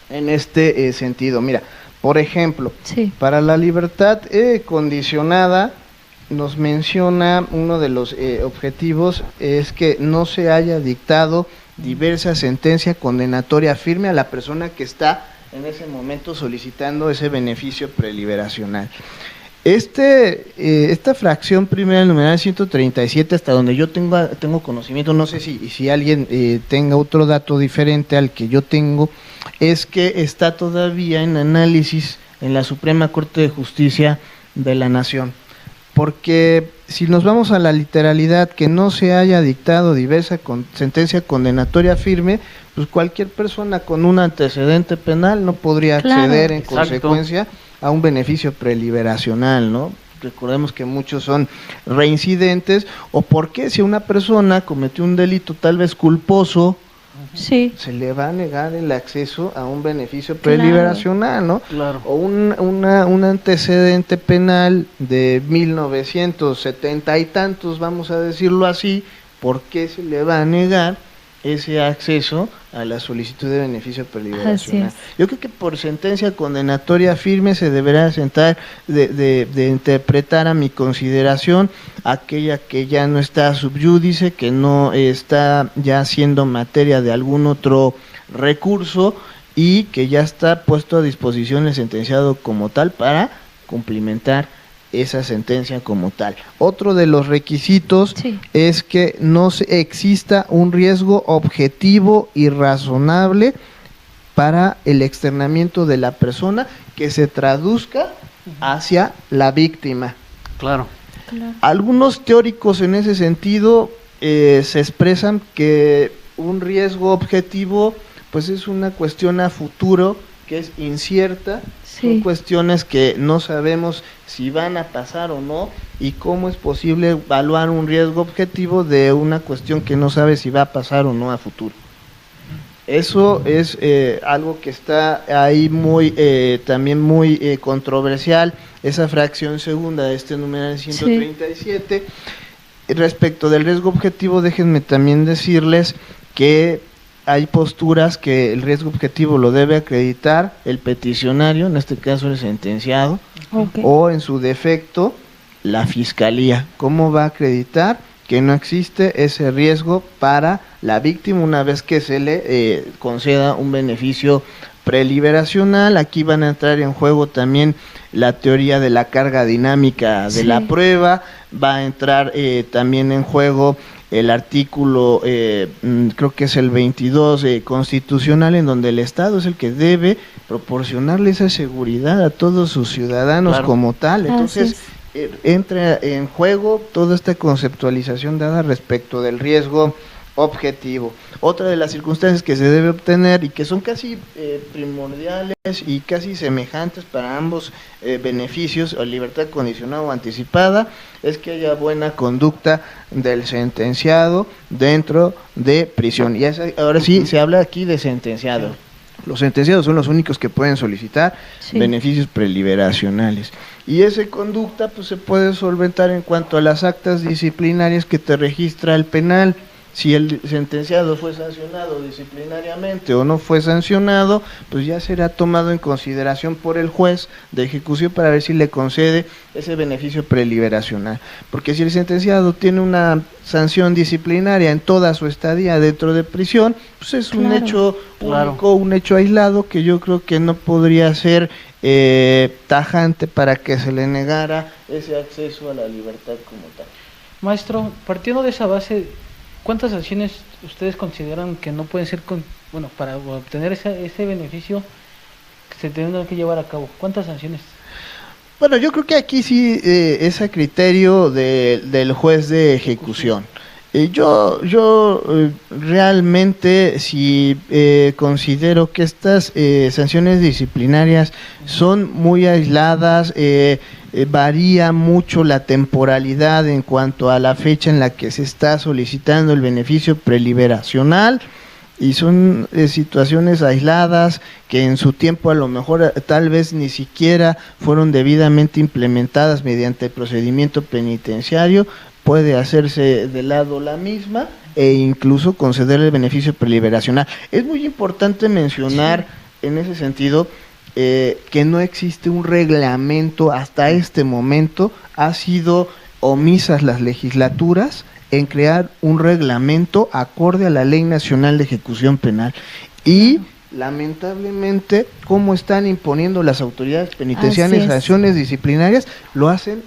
en este sentido. Mira, por ejemplo, para la libertad condicionada nos menciona uno de los objetivos es que no se haya dictado diversa sentencia condenatoria firme a la persona que está en ese momento solicitando ese beneficio preliberacional. Esta fracción primera del numeral 137, hasta donde yo tengo conocimiento, no sé si alguien tenga otro dato diferente al que yo tengo, es que está todavía en análisis en la Suprema Corte de Justicia de la Nación. Porque si nos vamos a la literalidad, que no se haya dictado diversa sentencia condenatoria firme, pues cualquier persona con un antecedente penal no podría acceder en consecuencia a un beneficio preliberacional, ¿no? Recordemos que muchos son reincidentes, o porque si una persona cometió un delito tal vez culposo, se le va a negar el acceso a un beneficio preliberacional, ¿no? Claro. O un antecedente penal de 1970 y tantos, vamos a decirlo así, ¿por qué se le va a negar ese acceso a la solicitud de beneficio preliberacional. Así es. Yo creo que por sentencia condenatoria firme se deberá sentar de interpretar a mi consideración aquella que ya no está subyúdice, que no está ya siendo materia de algún otro recurso y que ya está puesto a disposición el sentenciado como tal para cumplimentar esa sentencia como tal. Otro de los requisitos Sí. es que no exista un riesgo objetivo y razonable para el externamiento de la persona que se traduzca hacia la víctima. Claro. Claro. Algunos teóricos en ese sentido se expresan que un riesgo objetivo pues es una cuestión a futuro que es incierta. Son Sí. cuestiones que no sabemos si van a pasar o no y cómo es posible evaluar un riesgo objetivo de una cuestión que no sabe si va a pasar o no a futuro. Eso es algo que está ahí también muy controversial, esa fracción segunda de este numeral 137. Respecto del riesgo objetivo, déjenme también decirles que hay posturas que el riesgo objetivo lo debe acreditar el peticionario, en este caso el sentenciado, Ok. o en su defecto la fiscalía. ¿Cómo va a acreditar que no existe ese riesgo para la víctima una vez que se le conceda un beneficio preliberacional? Aquí van a entrar en juego también la teoría de la carga dinámica de Sí. la prueba, va a entrar también en juego el artículo, creo que es el 22 constitucional, en donde el Estado es el que debe proporcionarle esa seguridad a todos sus ciudadanos Claro. como tal. Entonces, Así entra en juego toda esta conceptualización dada respecto del riesgo objetivo. Otra de las circunstancias que se debe obtener y que son casi primordiales y casi semejantes para ambos beneficios, o libertad condicionada o anticipada, es que haya buena conducta del sentenciado dentro de prisión. Y ahora sí, se habla aquí de sentenciado. Los sentenciados son los únicos que pueden solicitar Sí. beneficios preliberacionales. Y esa conducta pues se puede solventar en cuanto a las actas disciplinarias que te registra el penal. Si el sentenciado fue sancionado disciplinariamente o no fue sancionado, pues ya será tomado en consideración por el juez de ejecución para ver si le concede ese beneficio preliberacional. Porque si el sentenciado tiene una sanción disciplinaria en toda su estadía dentro de prisión, pues es un Claro. hecho Claro. único, un hecho aislado que yo creo que no podría ser tajante para que se le negara ese acceso a la libertad como tal. Maestro, partiendo de esa base, ¿cuántas sanciones ustedes consideran que no pueden ser, para obtener ese beneficio que se tendrán que llevar a cabo? ¿Cuántas sanciones? Bueno, yo creo que aquí sí es a criterio del juez de ejecución. Yo realmente si considero que estas sanciones disciplinarias son muy aisladas, varía mucho la temporalidad en cuanto a la fecha en la que se está solicitando el beneficio preliberacional, y son situaciones aisladas que en su tiempo a lo mejor tal vez ni siquiera fueron debidamente implementadas mediante el procedimiento penitenciario. Puede hacerse de lado la misma e incluso conceder el beneficio preliberacional. Es muy importante mencionar en ese sentido que no existe un reglamento hasta este momento. Ha sido omisas las legislaturas en crear un reglamento acorde a la Ley Nacional de Ejecución Penal y lamentablemente cómo están imponiendo las autoridades penitenciarias Así es. sanciones disciplinarias, lo hacen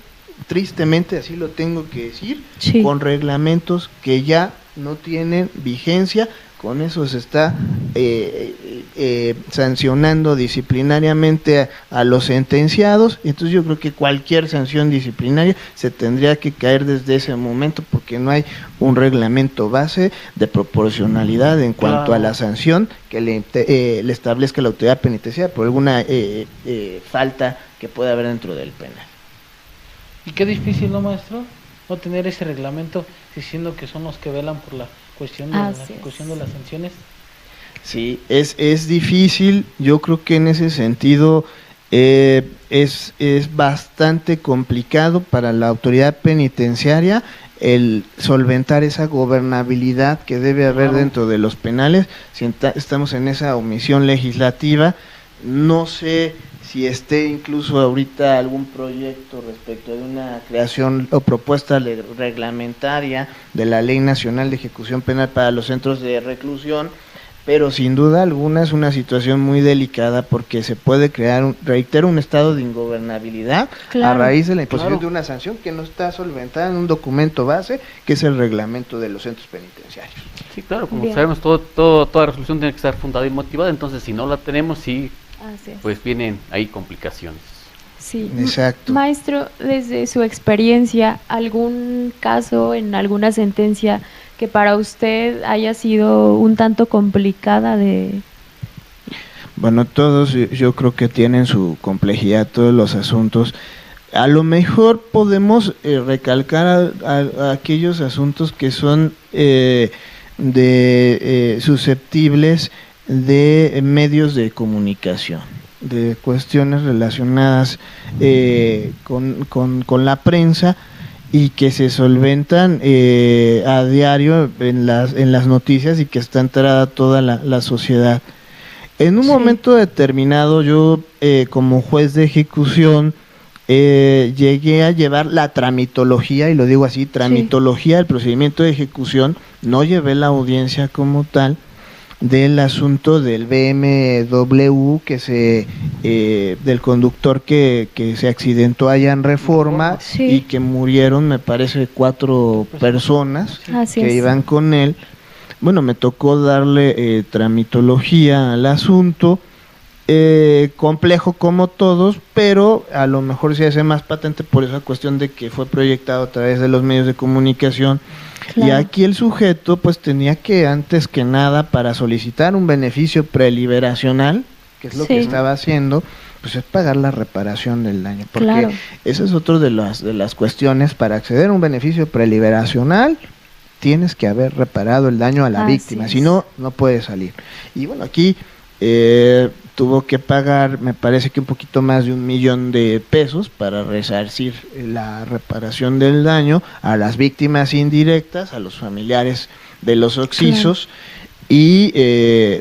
tristemente, así lo tengo que decir, Sí. con reglamentos que ya no tienen vigencia. Con eso se está sancionando disciplinariamente a los sentenciados. Entonces yo creo que cualquier sanción disciplinaria se tendría que caer desde ese momento, porque no hay un reglamento base de proporcionalidad en cuanto Claro. a la sanción que le establezca la autoridad penitenciaria por alguna falta que pueda haber dentro del penal. Y qué difícil, ¿no, maestro? No tener ese reglamento, diciendo que son los que velan por la cuestión de la Así es. ejecución de las sanciones. Sí, es difícil. Yo creo que en ese sentido es bastante complicado para la autoridad penitenciaria el solventar esa gobernabilidad que debe haber Claro. dentro de los penales. Si estamos en esa omisión legislativa, no sé si esté incluso ahorita algún proyecto respecto de una creación o propuesta reglamentaria de la Ley Nacional de Ejecución Penal para los centros de reclusión, pero sin duda alguna es una situación muy delicada porque se puede crear, reitero, un estado de ingobernabilidad a Claro. raíz de la imposición Claro. de una sanción que no está solventada en un documento base, que es el reglamento de los centros penitenciarios. Sí, claro, como Bien. sabemos, toda resolución tiene que estar fundada y motivada, entonces si no la tenemos, sí, Así es. pues vienen ahí complicaciones. Sí. Exacto. Maestro, desde su experiencia, ¿algún caso en alguna sentencia que para usted haya sido un tanto complicada de... Bueno, todos yo creo que tienen su complejidad, todos los asuntos. A lo mejor podemos recalcar a aquellos asuntos que son susceptibles de medios de comunicación, de cuestiones relacionadas con la prensa y que se solventan a diario en las noticias y que está enterada toda la sociedad. En un Sí. momento determinado yo como juez de ejecución llegué a llevar la tramitología, y lo digo así, tramitología del procedimiento de ejecución. No llevé la audiencia como tal del asunto del BMW del conductor que se accidentó allá en Reforma Sí. y que murieron, me parece, 4 personas Así que es. iban con él. Bueno, me tocó darle tramitología al asunto, complejo como todos, pero a lo mejor se hace más patente por esa cuestión de que fue proyectado a través de los medios de comunicación. Y Claro. aquí el sujeto pues tenía que, antes que nada, para solicitar un beneficio preliberacional, que es lo que Sí. estaba haciendo, pues es pagar la reparación del daño, porque Claro. esa es otra de las cuestiones. Para acceder a un beneficio preliberacional tienes que haber reparado el daño a la Así víctima, es. si no, no puedes salir. Y bueno, aquí tuvo que pagar, me parece que un poquito más de $1,000,000 para resarcir la reparación del daño a las víctimas indirectas, a los familiares de los occisos. Y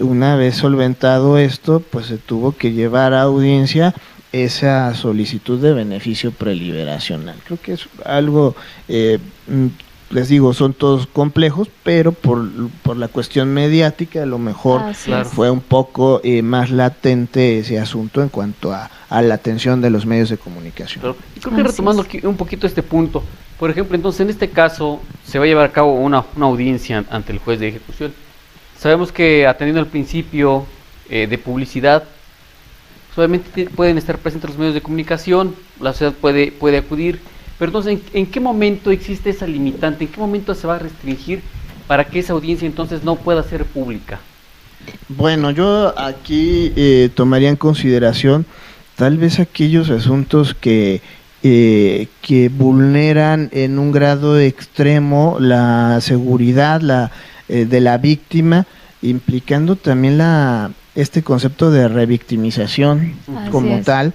una vez solventado esto, pues se tuvo que llevar a audiencia esa solicitud de beneficio preliberacional. Creo que es algo, les digo, son todos complejos, pero por la cuestión mediática a lo mejor Así Claro. es. fue un poco más latente ese asunto en cuanto a la atención de los medios de comunicación. Claro. Y creo que Así retomando es. aquí un poquito este punto, por ejemplo, entonces en este caso se va a llevar a cabo una audiencia ante el juez de ejecución. Sabemos que atendiendo al principio de publicidad, pues, obviamente pueden estar presentes los medios de comunicación, la sociedad puede acudir, pero entonces ¿en qué momento existe esa limitante? ¿En qué momento se va a restringir para que esa audiencia entonces no pueda ser pública? Bueno, yo aquí tomaría en consideración tal vez aquellos asuntos que vulneran en un grado extremo la seguridad de la víctima, implicando también este concepto de revictimización Así como es. tal.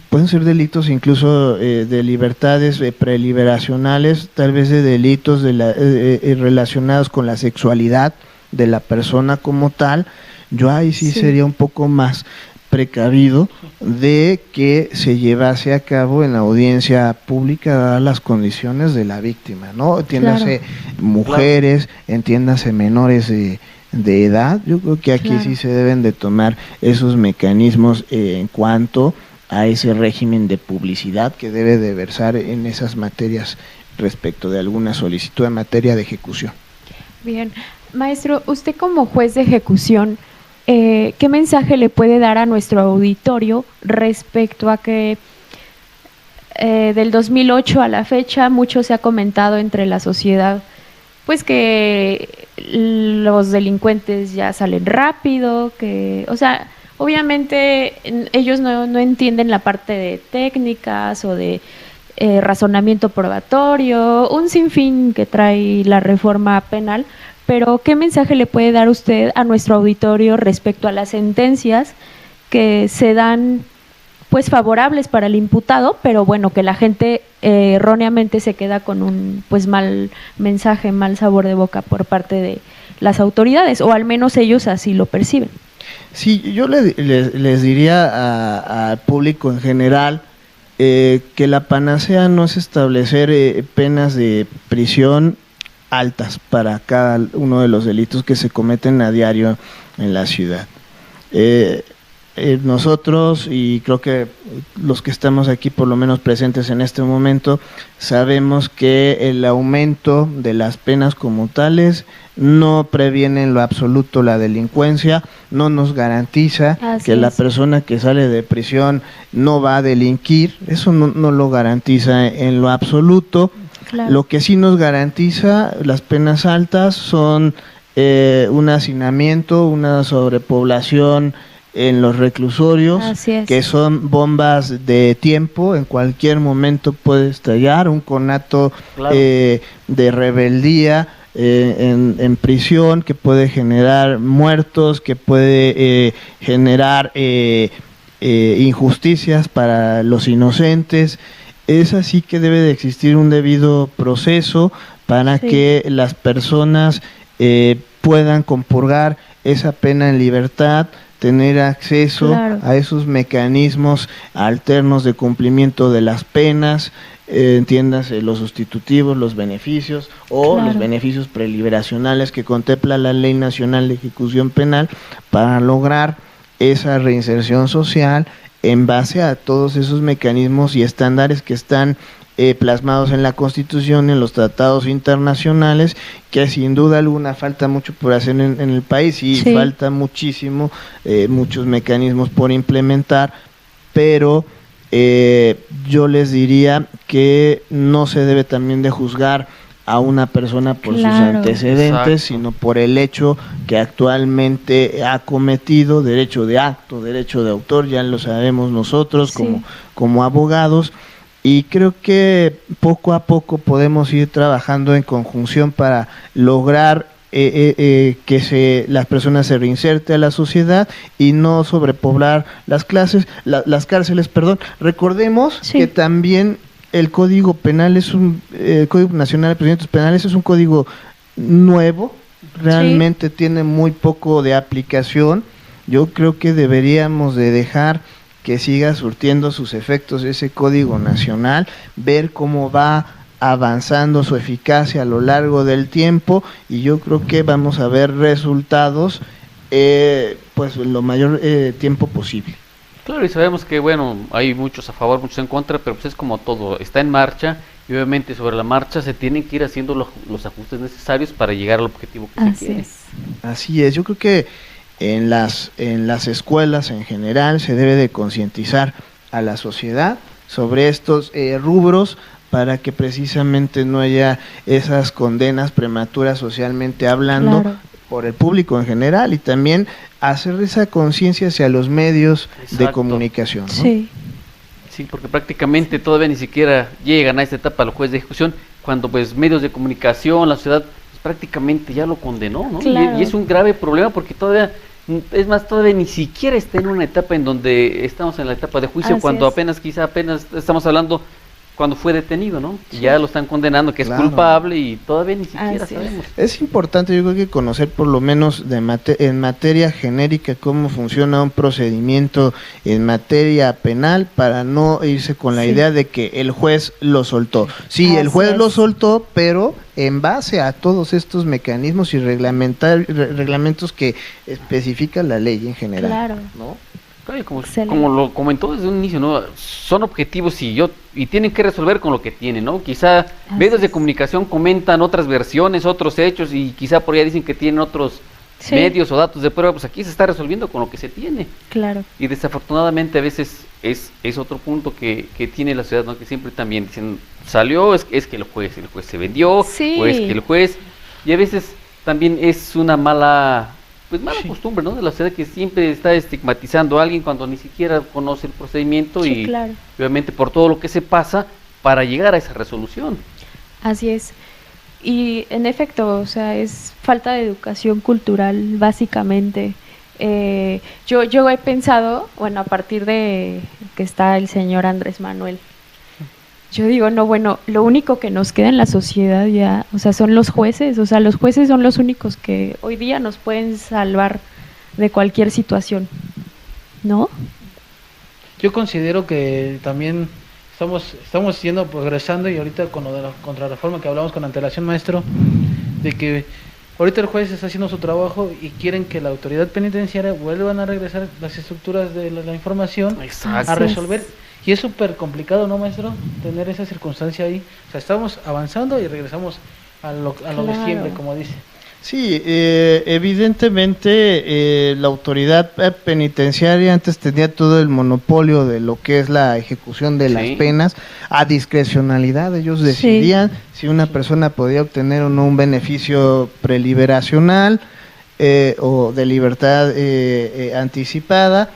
Pueden ser delitos incluso de libertades preliberacionales, tal vez de delitos relacionados con la sexualidad de la persona como tal. Yo ahí sí Sí. sería un poco más precavido de que se llevase a cabo en la audiencia pública dadas las condiciones de la víctima, ¿no? Entiéndase mujeres, entiéndase menores de edad. Yo creo que aquí Claro. sí se deben de tomar esos mecanismos en cuanto a ese régimen de publicidad que debe de versar en esas materias respecto de alguna solicitud en materia de ejecución. Bien, maestro, usted como juez de ejecución, ¿qué mensaje le puede dar a nuestro auditorio respecto a que del 2008 a la fecha mucho se ha comentado entre la sociedad, pues que los delincuentes ya salen rápido, que, o sea, obviamente ellos no entienden la parte de técnicas o de razonamiento probatorio, un sinfín que trae la reforma penal, pero ¿qué mensaje le puede dar usted a nuestro auditorio respecto a las sentencias que se dan pues favorables para el imputado, pero bueno, que la gente erróneamente se queda con un pues mal mensaje, mal sabor de boca por parte de las autoridades, o al menos ellos así lo perciben. Sí, yo les diría al público en general que la panacea no es establecer penas de prisión altas para cada uno de los delitos que se cometen a diario en la ciudad. Nosotros, y creo que los que estamos aquí por lo menos presentes en este momento, sabemos que el aumento de las penas como tales no previene en lo absoluto la delincuencia, no nos garantiza que la persona que sale de prisión no va a delinquir, eso no lo garantiza en lo absoluto. Claro. Lo que sí nos garantiza las penas altas son un hacinamiento, una sobrepoblación en los reclusorios, que son bombas de tiempo, en cualquier momento puede estallar, un conato claro. De rebeldía en prisión que puede generar muertos, que puede generar injusticias para los inocentes. Es así que debe de existir un debido proceso para que las personas puedan compurgar esa pena en libertad, tener acceso a esos mecanismos alternos de cumplimiento de las penas, entiéndase los sustitutivos, los beneficios o los beneficios preliberacionales que contempla la Ley Nacional de Ejecución Penal para lograr esa reinserción social en base a todos esos mecanismos y estándares que están plasmados en la Constitución, en los tratados internacionales, que sin duda alguna falta mucho por hacer en el país y falta muchísimo, muchos mecanismos por implementar, pero yo les diría que no se debe también de juzgar a una persona por sus antecedentes, sino por el hecho que actualmente ha cometido, derecho de acto, derecho de autor, ya lo sabemos nosotros como abogados. Y creo que poco a poco podemos ir trabajando en conjunción para lograr que las personas se reinserten a la sociedad y no sobrepoblar las cárceles. Recordemos que también el Código Penal el Código Nacional de Procedimientos Penales es un código nuevo, realmente tiene muy poco de aplicación. Yo creo que deberíamos de dejar que siga surtiendo sus efectos ese Código Nacional, ver cómo va avanzando su eficacia a lo largo del tiempo, y yo creo que vamos a ver resultados pues en lo mayor tiempo posible. Claro, y sabemos que bueno, hay muchos a favor, muchos en contra, pero pues es como todo, está en marcha, y obviamente sobre la marcha se tienen que ir haciendo los ajustes necesarios para llegar al objetivo que se quiere. Así es, yo creo que en las escuelas en general se debe de concientizar a la sociedad sobre estos rubros para que precisamente no haya esas condenas prematuras socialmente hablando por el público en general, y también hacer esa conciencia hacia los medios de comunicación, ¿no? Sí, porque prácticamente todavía ni siquiera llegan a esta etapa los jueces de ejecución, cuando pues medios de comunicación, la sociedad pues, prácticamente ya lo condenó, ¿no? Y es un grave problema porque todavía ni siquiera está en una etapa en donde estamos en la etapa de juicio, cuando apenas estamos hablando cuando fue detenido, ¿no? Ya lo están condenando, que es culpable, y todavía ni siquiera sabemos. Es importante, yo creo que conocer por lo menos en materia genérica cómo funciona un procedimiento en materia penal para no irse con la idea de que el juez lo soltó. Sí, el juez lo soltó, pero en base a todos estos mecanismos y reglamentos que especifica la ley en general, ¿no? Como lo comentó desde un inicio, ¿no? Son objetivos y tienen que resolver con lo que tienen, ¿no? Quizá medios de comunicación comentan otras versiones, otros hechos, y quizá por allá dicen que tienen otros medios o datos de prueba. Pues aquí se está resolviendo con lo que se tiene. Claro. Y desafortunadamente a veces es otro punto que tiene la ciudad, ¿no? Que siempre también dicen, salió, es que el juez se vendió, o es que el juez, y a veces también es una mala costumbre, ¿no? De la sociedad, que siempre está estigmatizando a alguien cuando ni siquiera conoce el procedimiento, y obviamente por todo lo que se pasa para llegar a esa resolución. Así es. Y en efecto, o sea, es falta de educación cultural básicamente yo he pensado, bueno, a partir de que está el señor Andrés Manuel, yo digo, no, bueno, lo único que nos queda en la sociedad ya, o sea, son los jueces, o sea, los jueces son los únicos que hoy día nos pueden salvar de cualquier situación, ¿no? Yo considero que también estamos yendo progresando, y ahorita con lo de la contrarreforma que hablamos con antelación, maestro, de que ahorita el juez está haciendo su trabajo y quieren que la autoridad penitenciaria vuelvan a regresar las estructuras de la información Exacto. a resolver. Y es súper complicado, ¿no, maestro? Tener esa circunstancia ahí. O sea, estamos avanzando y regresamos a lo de siempre, como dice. Sí, evidentemente la autoridad penitenciaria antes tenía todo el monopolio de lo que es la ejecución de las penas a discrecionalidad. Ellos decidían si una persona podía obtener o no un beneficio preliberacional o de libertad anticipada.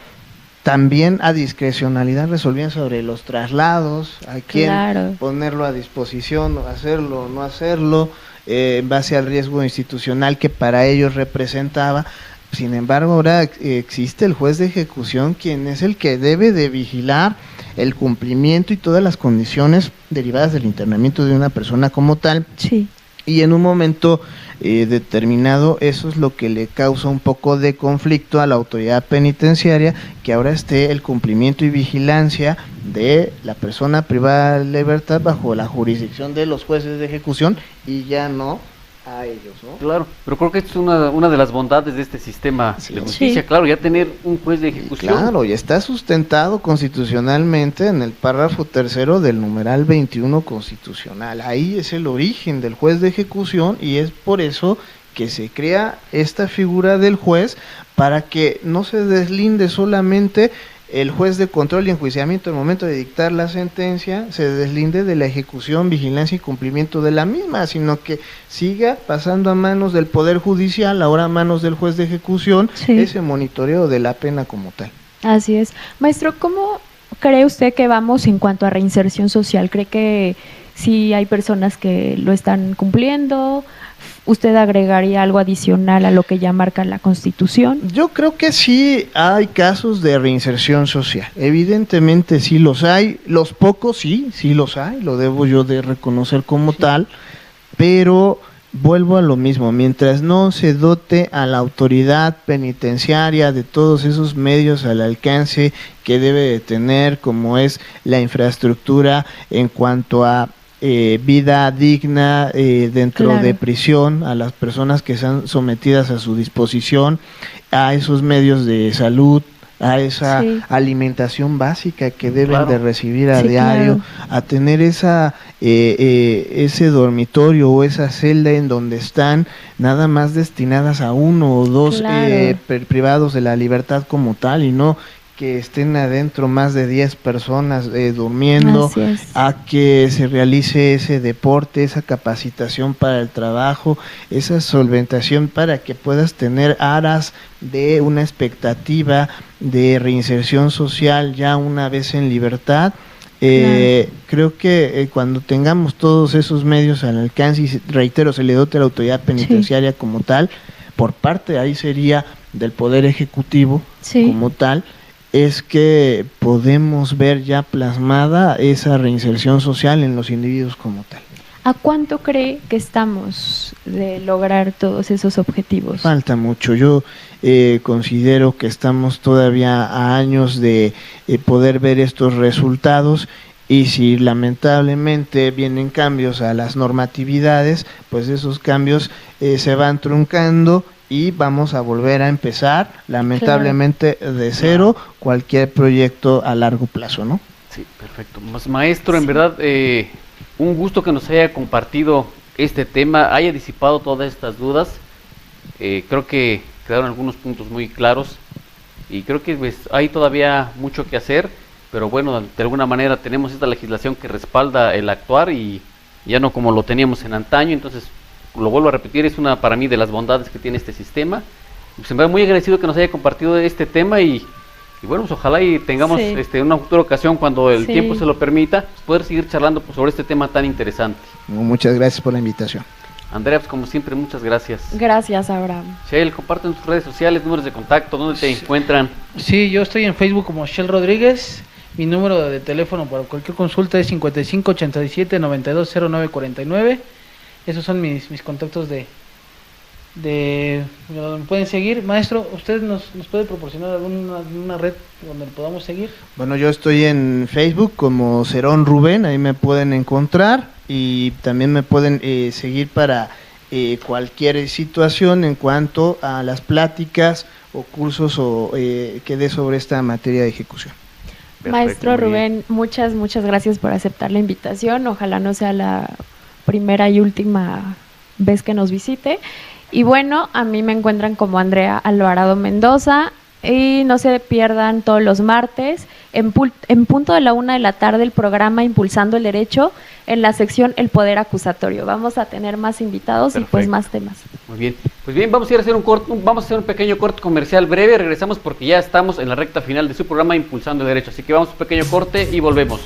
También a discrecionalidad resolvían sobre los traslados, a quién ponerlo a disposición, hacerlo o no hacerlo, en base al riesgo institucional que para ellos representaba. Sin embargo, ahora existe el juez de ejecución, quien es el que debe de vigilar el cumplimiento y todas las condiciones derivadas del internamiento de una persona como tal. Sí. Y en un momento determinado, eso es lo que le causa un poco de conflicto a la autoridad penitenciaria, que ahora esté el cumplimiento y vigilancia de la persona privada de libertad bajo la jurisdicción de los jueces de ejecución y ya no a ellos, ¿no? Claro, pero creo que es una de las bondades de este sistema de justicia, claro, ya tener un juez de ejecución. Claro, y está sustentado constitucionalmente en el párrafo 3º del numeral 21 constitucional. Ahí es el origen del juez de ejecución y es por eso que se crea esta figura del juez, para que no se deslinde solamente el juez de control y enjuiciamiento al momento de dictar la sentencia, se deslinde de la ejecución, vigilancia y cumplimiento de la misma, sino que siga pasando a manos del Poder Judicial, ahora a manos del juez de ejecución, ese monitoreo de la pena como tal. Así es. Maestro, ¿cómo cree usted que vamos en cuanto a reinserción social? ¿Cree que sí hay personas que lo están cumpliendo? ¿Usted agregaría algo adicional a lo que ya marca la Constitución? Yo creo que sí hay casos de reinserción social. Evidentemente sí los hay. Los pocos sí los hay. Lo debo yo de reconocer como tal. Pero vuelvo a lo mismo. Mientras no se dote a la autoridad penitenciaria de todos esos medios al alcance que debe de tener, como es la infraestructura en cuanto a vida digna dentro de prisión, a las personas que están sometidas a su disposición, a esos medios de salud, a esa alimentación básica que deben de recibir a diario, a tener ese dormitorio o esa celda en donde están nada más destinadas a uno o dos privados de la libertad como tal, y no que estén adentro más de 10 personas durmiendo, a que se realice ese deporte, esa capacitación para el trabajo, esa solventación para que puedas tener aras de una expectativa de reinserción social ya una vez en libertad. Creo que cuando tengamos todos esos medios al alcance, y reitero, se le dote a la autoridad penitenciaria como tal, por parte ahí sería del Poder Ejecutivo como tal, es que podemos ver ya plasmada esa reinserción social en los individuos como tal. ¿A cuánto cree que estamos de lograr todos esos objetivos? Falta mucho. Yo considero que estamos todavía a años de poder ver estos resultados, y si lamentablemente vienen cambios a las normatividades, pues esos cambios se van truncando y vamos a volver a empezar, lamentablemente, de cero, cualquier proyecto a largo plazo, ¿no? Sí, perfecto. Pues, maestro, en verdad, un gusto que nos haya compartido este tema, haya disipado todas estas dudas. Creo que quedaron algunos puntos muy claros y creo que pues, hay todavía mucho que hacer, pero bueno, de alguna manera tenemos esta legislación que respalda el actuar y ya no como lo teníamos en antaño. Entonces, lo vuelvo a repetir, es una para mí de las bondades que tiene este sistema. Pues me veo muy agradecido que nos haya compartido este tema y bueno, pues ojalá y tengamos una futura ocasión, cuando el tiempo se lo permita, poder seguir charlando pues, sobre este tema tan interesante. Muchas gracias por la invitación. Andrea, pues como siempre, muchas gracias. Gracias, Abraham. Shell, comparten tus redes sociales, números de contacto, ¿dónde te encuentran? Sí, yo estoy en Facebook como Shell Rodríguez. Mi número de teléfono para cualquier consulta es 55 87 92 09 49. Esos son mis contactos de donde me pueden seguir. Maestro, ¿usted nos puede proporcionar alguna red donde podamos seguir? Bueno, yo estoy en Facebook como Cerón Rubén, ahí me pueden encontrar y también me pueden seguir para cualquier situación en cuanto a las pláticas o cursos que dé sobre esta materia de ejecución. Perfecto, Maestro muy bien. Rubén, muchas gracias por aceptar la invitación. Ojalá no sea la primera y última vez que nos visite. Y bueno, a mí me encuentran como Andrea Alvarado Mendoza y no se pierdan todos los martes en punto de la 1 de la tarde el programa Impulsando el Derecho en la sección El Poder Acusatorio. Vamos a tener más invitados y pues Perfecto. más temas. Muy bien. Pues bien, vamos a ir a hacer vamos a hacer un pequeño corte comercial breve. Regresamos porque ya estamos en la recta final de su programa Impulsando el Derecho. Así que vamos a un pequeño corte y volvemos.